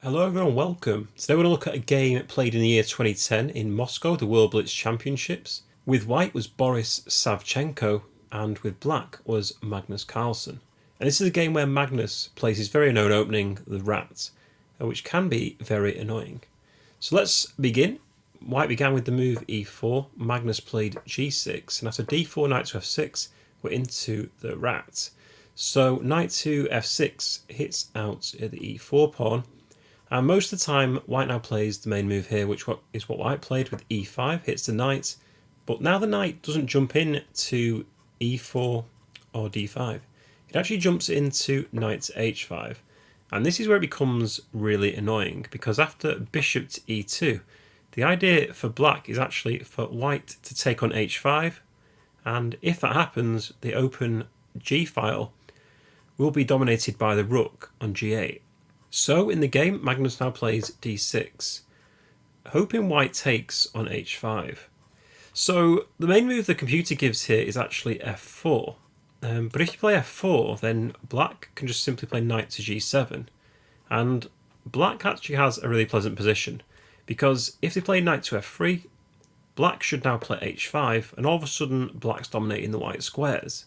Hello everyone, welcome. Today we're going to look at a game played in the year 2010 in Moscow, the World Blitz Championships. With white was Boris Savchenko and with black was Magnus Carlsen. And this is a game where Magnus plays his very own opening, the Rat, which can be very annoying. So let's begin. White began with the move e4, Magnus played g6, and after d4, knight to f6, we're into the Rat. So knight to f6 hits out the e4 pawn. And most of the time, white now plays the main move here, which is what white played with e5, hits the knight. But now the knight doesn't jump in to e4 or d5. It actually jumps into knight to h5. And this is where it becomes really annoying, because after bishop to e2, the idea for black is actually for white to take on h5. And if that happens, the open g file will be dominated by the rook on g8. So in the game, Magnus now plays d6, hoping white takes on h5. So the main move the computer gives here is actually f4. But if you play f4, then black can just simply play knight to g7. And black actually has a really pleasant position, because if they play knight to f3, black should now play h5, and all of a sudden black's dominating the white squares.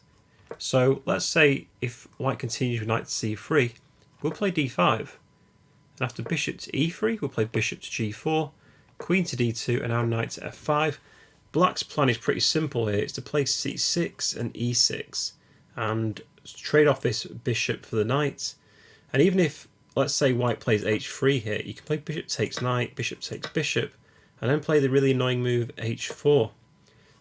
So let's say if white continues with knight to c3, we'll play d5. And after bishop to e3, we'll play bishop to g4, queen to d2, and now knight to f5. Black's plan is pretty simple here. It's to play c6 and e6 and trade off this bishop for the knight. And even if, let's say, white plays h3 here, you can play bishop takes knight, bishop takes bishop, and then play the really annoying move h4,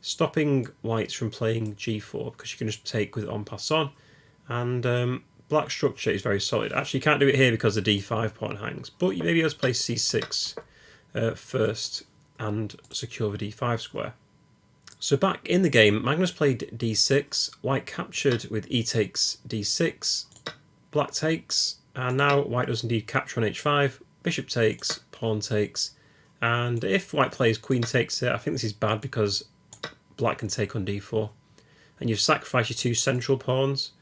stopping whites from playing g4 because you can just take with en passant. And black structure is very solid. Actually, you can't do it here because the d5 pawn hangs, but you maybe just play c6 first and secure the d5 square. So back in the game, Magnus played d6, white captured with e takes d6, black takes, and now white does indeed capture on h5, bishop takes, pawn takes, and if white plays queen takes here, I think this is bad because black can take on d4, and you've sacrificed your two central pawns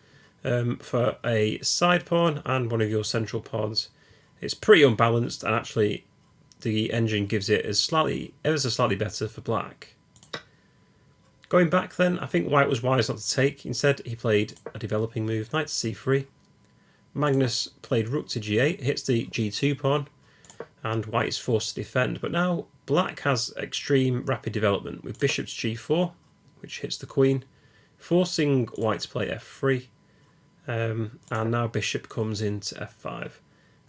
for a side pawn and one of your central pawns. It's pretty unbalanced, and actually the engine gives it ever so slightly better for black. Going back then, I think white was wise not to take. Instead, he played a developing move, knight to c3. Magnus played rook to g8, hits the g2 pawn, and white is forced to defend. But now black has extreme rapid development with bishop to g4, which hits the queen, forcing white to play f3. And now bishop comes into f5.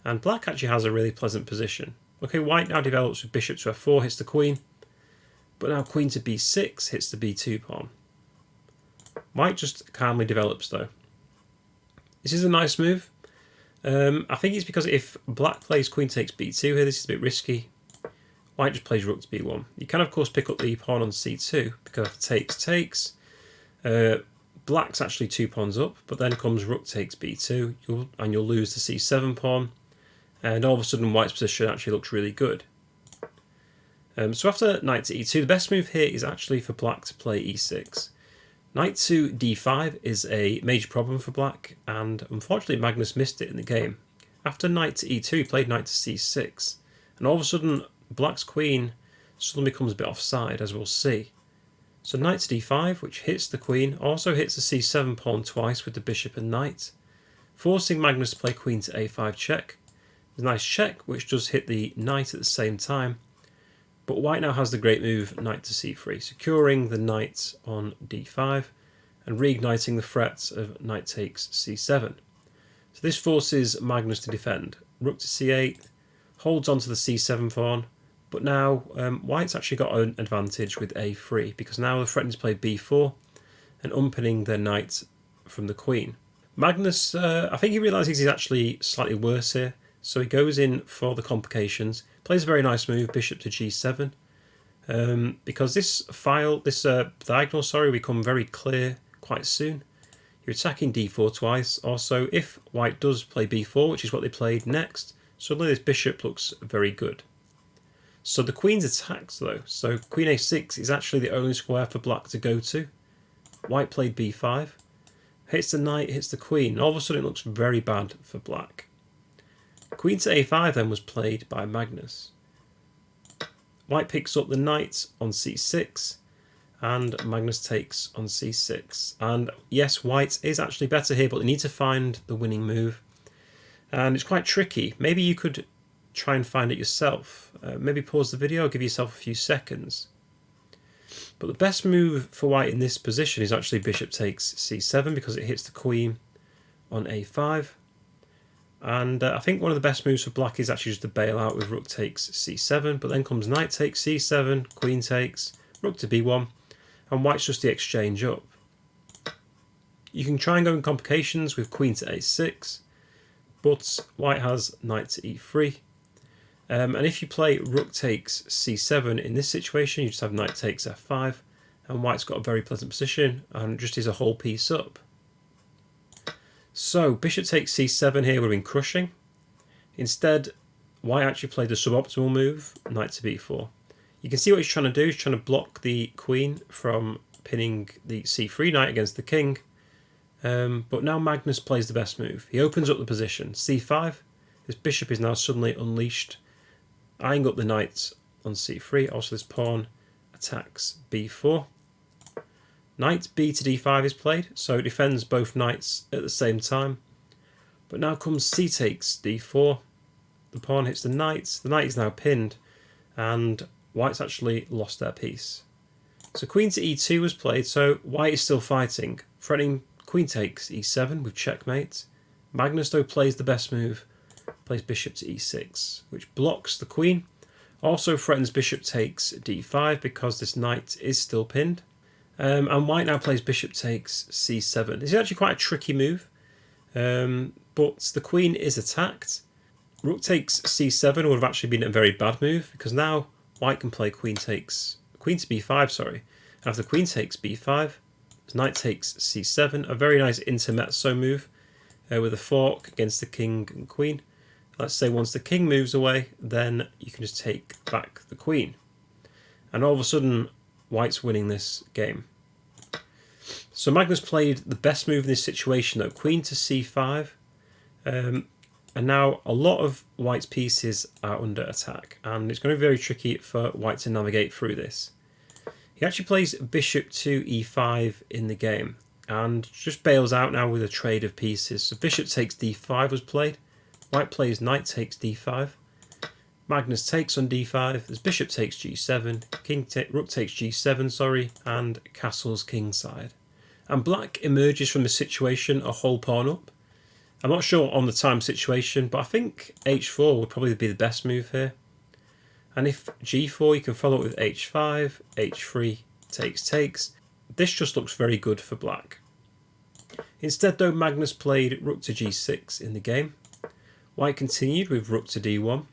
And black actually has a really pleasant position. Okay, white now develops with bishop to f4, hits the queen. But now queen to b6 hits the b2 pawn. White just calmly develops though. This is a nice move. I think it's because if black plays queen takes b2 here, this is a bit risky. White just plays rook to b1. You can of course pick up the pawn on c2 because after takes. Black's actually 2 pawns up, but then comes rook takes b2, and you'll lose the c7 pawn, and all of a sudden white's position actually looks really good. So after knight to e2, the best move here is actually for black to play e6. Knight to d5 is a major problem for black, and unfortunately Magnus missed it in the game. After knight to e2, he played knight to c6, and all of a sudden black's queen suddenly becomes a bit offside, as we'll see. So knight to d5, which hits the queen, also hits the c7 pawn twice with the bishop and knight, forcing Magnus to play queen to a5 check. There's a nice check, which does hit the knight at the same time, but white now has the great move knight to c3, securing the knight on d5 and reigniting the threats of knight takes c7. So this forces Magnus to defend. Rook to c8, holds onto the c7 pawn, but now white's actually got an advantage with a3 because now the threatening to play b4 and unpinning their knight from the queen. Magnus, I think he realises he's actually slightly worse here, so he goes in for the complications, plays a very nice move, bishop to g7, because this diagonal, will become very clear quite soon. You're attacking d4 twice. Also, if white does play b4, which is what they played next, suddenly this bishop looks very good. So the queen's attacked though, so queen a6 is actually the only square for black to go to. White played b5, hits the knight, hits the queen, and all of a sudden it looks very bad for black. Queen to a5 then was played by Magnus. White picks up the knight on c6, and Magnus takes on c6. And yes, white is actually better here, but they need to find the winning move. And it's quite tricky. Maybe you could try and find it yourself. Maybe pause the video, give yourself a few seconds. But the best move for white in this position is actually bishop takes c7 because it hits the queen on a5. And I think one of the best moves for black is actually just to bail out with rook takes c7, but then comes knight takes c7, queen takes, rook to b1, and white's just the exchange up. You can try and go in complications with queen to a6, but white has knight to e3. And if you play rook takes c7 in this situation, you just have knight takes f5, and white's got a very pleasant position and just is a whole piece up. So bishop takes c7 here would have been crushing. Instead, white actually played the suboptimal move, knight to b4. You can see what he's trying to do. He's trying to block the queen from pinning the c3 knight against the king. But now Magnus plays the best move. He opens up the position. c5. This bishop is now suddenly unleashed, eyeing up the knight on c3. Also this pawn attacks b4. Knight b to d5 is played, so it defends both knights at the same time. But now comes c takes d4. The pawn hits the knight is now pinned, and white's actually lost their piece. So queen to e2 was played, so white is still fighting, threatening queen takes e7 with checkmate. Magnus though plays the best move, plays bishop to e6, which blocks the queen. Also threatens bishop takes d5 because this knight is still pinned. And white now plays bishop takes c7. This is actually quite a tricky move, but the queen is attacked. Rook takes c7 would have actually been a very bad move because now white can play queen to b5, sorry. And after queen takes b5, knight takes c7, a very nice intermezzo move with a fork against the king and queen. Let's say once the king moves away, then you can just take back the queen. And all of a sudden, white's winning this game. So Magnus played the best move in this situation though, queen to c5. And now a lot of white's pieces are under attack, and it's going to be very tricky for white to navigate through this. He actually plays bishop to e5 in the game, and just bails out now with a trade of pieces. So bishop takes d5 was played. White plays knight takes d5. Magnus takes on d5, there's bishop takes g7, rook takes g7, sorry, and castles kingside. And black emerges from the situation a whole pawn up. I'm not sure on the time situation, but I think h4 would probably be the best move here. And if g4, you can follow it with h5, h3, takes. This just looks very good for black. Instead though, Magnus played rook to g6 in the game. White continued with rook to d1.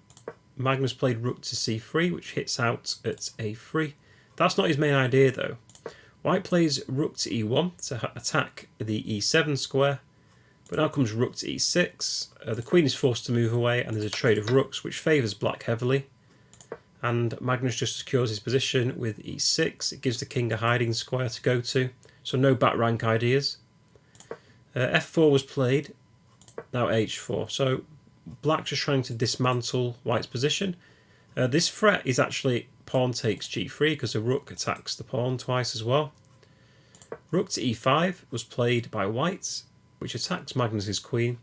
Magnus played rook to c3, which hits out at a3. That's not his main idea though. White plays rook to e1 to attack the e7 square, but now comes rook to e6. The queen is forced to move away, and there's a trade of rooks which favours black heavily. And Magnus just secures his position with e6. It gives the king a hiding square to go to, so no back rank ideas. f4 was played, now h4. So black's just trying to dismantle white's position. This threat is actually pawn takes g3 because the rook attacks the pawn twice as well. Rook to e5 was played by white, which attacks Magnus's queen,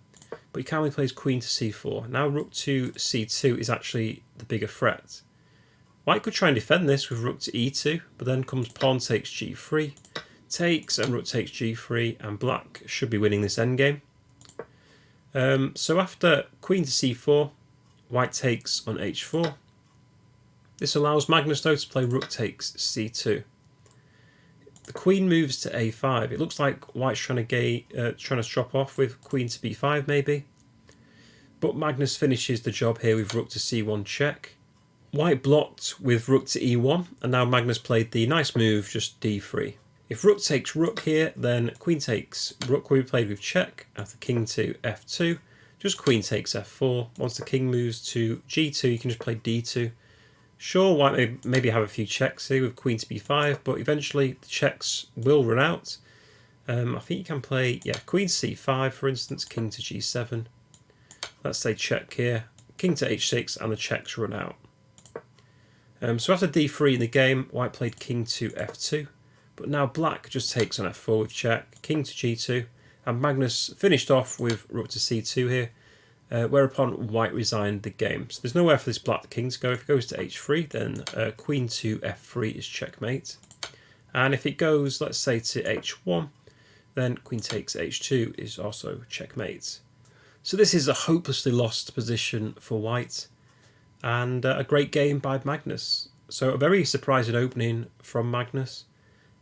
but he calmly plays queen to c4. Now rook to c2 is actually the bigger threat. White could try and defend this with rook to e2, but then comes pawn takes g3, takes, and rook takes g3, and black should be winning this endgame. So after queen to c4, white takes on h4. This allows Magnus though to play rook takes c2. The queen moves to a5. It looks like white's trying to strop off with queen to b5 maybe. But Magnus finishes the job here with rook to c1 check. White blocked with rook to e1, and now Magnus played the nice move, just d3. If rook takes rook here, then queen takes rook will be played with check. After king to f2, just queen takes f4. Once the king moves to g2, you can just play d2. Sure, white may maybe have a few checks here with queen to b5, but eventually the checks will run out. I think you can play, queen to c5, for instance, king to g7. let's say check here, king to h6, and the checks run out. So after d3 in the game, white played king to f2, but now black just takes on f4 with check, king to g2, and Magnus finished off with rook to c2 here, whereupon white resigned the game. So there's nowhere for this black king to go. If it goes to h3, then queen to f3 is checkmate. And if it goes, let's say, to h1, then queen takes h2 is also checkmate. So this is a hopelessly lost position for white, and a great game by Magnus. So a very surprising opening from Magnus.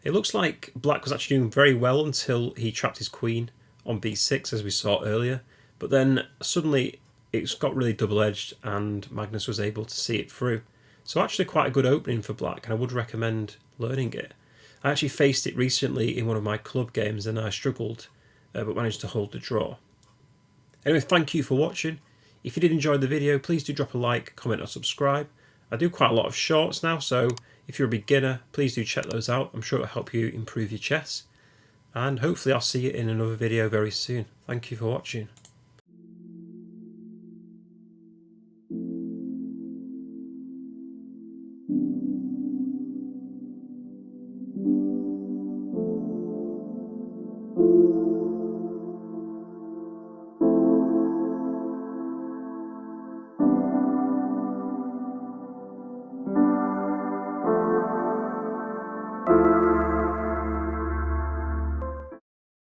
It looks like black was actually doing very well until he trapped his queen on b6, as we saw earlier, but then suddenly it's got really double-edged and Magnus was able to see it through. So actually quite a good opening for black, and I would recommend learning it. I actually faced it recently in one of my club games and I struggled, but managed to hold the draw. Anyway, thank you for watching. If you did enjoy the video, please do drop a like, comment or subscribe. I do quite a lot of shorts now, so if you're a beginner, please do check those out. I'm sure it'll help you improve your chess. And hopefully I'll see you in another video very soon. Thank you for watching.